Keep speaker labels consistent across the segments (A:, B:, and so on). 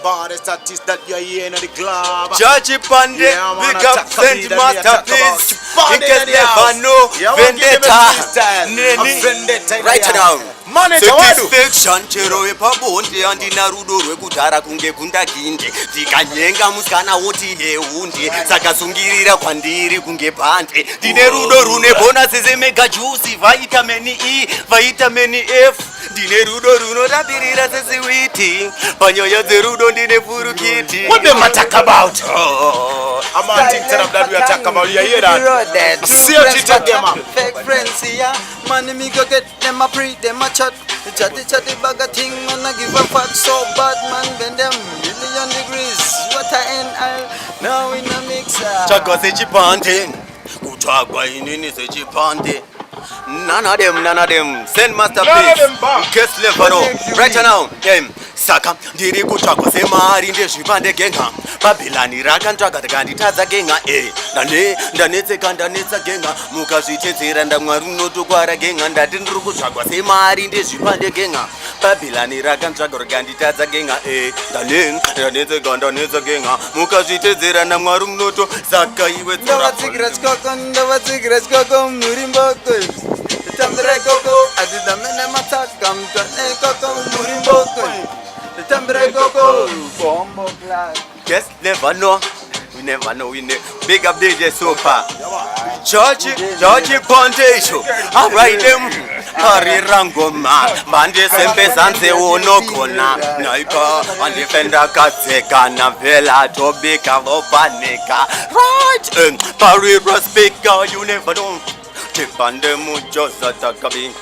A: baddest artist that you're here in the club.
B: Judge Pande, big up Saint Masterpiece. In case never know, Vendetta. Right now. Satisfaction chero epabonde andina rudo rwekudhara kunge kunda kinde ndikanyenga musikana woti heunde saka sungirira kwandiri kunge pande ndine rudo rune bonus semega juice vitamin E vitamin F ndine rudo runotapirira sesiwiti panyoyo dzerudo ndine furukiti.
A: What they talk about? I'm on TikTok that we are talking about. You hear that? See what you talk about.
C: Fake friends here, money me go get them a pre, them a chat. Chatty bag a thing, man I give a fuck so bad man. Bend them million degrees. What I end now in a mixer.
B: Chaka sechipande, kuchagwa inini sechipande. None of them. Send Masterpiece. Guest level. Right now. Saka ndiri kutsvakwa semari ndezvipande genga Babylani rakantsvaga takanditadza genga ndanetsa genga mukazvitedzera ndamwari unotokwara genga ndati ndiri kutsvakwa semari ndezvipande genga Babylani rakantsvaga rakanditadza genga ndanetsa genga mukazvitedzera ndamwari unoto saka iwe
C: ndavatsigira chikoko muri mboko tambira koko adidamene mataka mtane koko muri mboko
B: Just never know. We never know. Big up DJ Super. George Pontation. Alright them. Hari Rangoma. Mande sempe sanse onokona. Naipa. Ande fenda katseka na vela tobika lopaneka. Right. Parira speaker. You never know. Tipande mucho satakabi.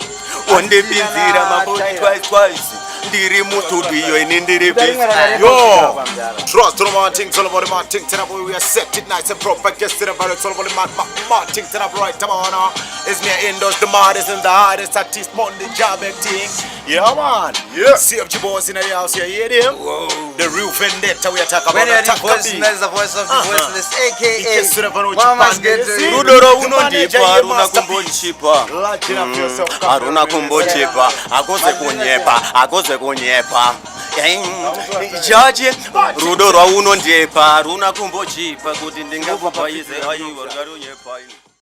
B: One day binzira mabodi twice. Ndiri mutudio inindiri face.
A: Yo, trust on my things, all about my thing. Tell we are set it nice and proper. Guess to the very all about my thing. Tell right, come on. It's me indoors, the maddest and the hardest artist on the job thing. Yeah, man. Yeah. See if you boys in the house here, you hear them? The real Vendetta we are talking about.
C: The voice of the voiceless, aka
A: Mama's get
B: Rudoro uno dipa, aruna kumbo chipa. Aruna kumbo chipa. Akose kunyepa. Jaji Rudoro uno dipa, aruna kumbo chipa. Kuti ndinga kupa ize ayi wargaru nyepa.